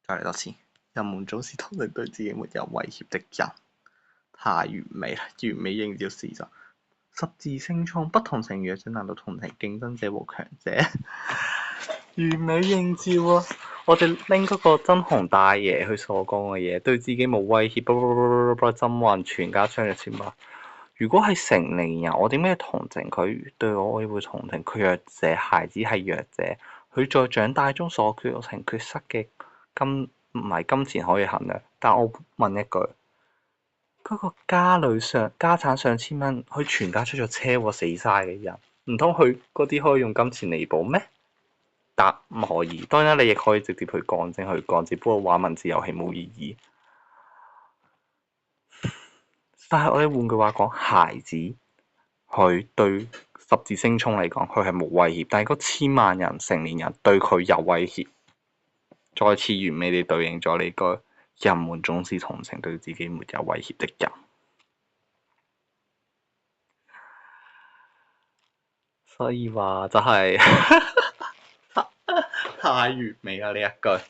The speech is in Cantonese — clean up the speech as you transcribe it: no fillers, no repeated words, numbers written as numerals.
再嚟多次，人們總是同情對自己沒有威脅的人，太完美啦！完美映照事實。十字星衝，不同情弱者，難道同情競爭者和強者？完美映照啊！我哋拎嗰個真雄大爺佢所講嘅嘢，對自己冇威脅，針話全家相若千萬。如果係成年人，我點解要同情佢？對我會同情佢弱者，孩子係弱者，佢在長大中所缺情缺失嘅唔係金錢可以衡量。但我問一句，嗰個家產上千蚊，佢全家出咗車禍死晒嘅人，唔通佢嗰啲可以用金錢彌補咩？答唔可以。當然你亦可以直接去講證去講，只不過玩文字遊戲冇意義。但係我哋換句話講，孩子佢對十字星衝嚟講，佢係冇威脅，但係嗰千萬人成年人對佢有威脅。再次完美地對應咗呢句：人們總是同情對自己沒有威脅的人。所以話就係太完美啦呢一句。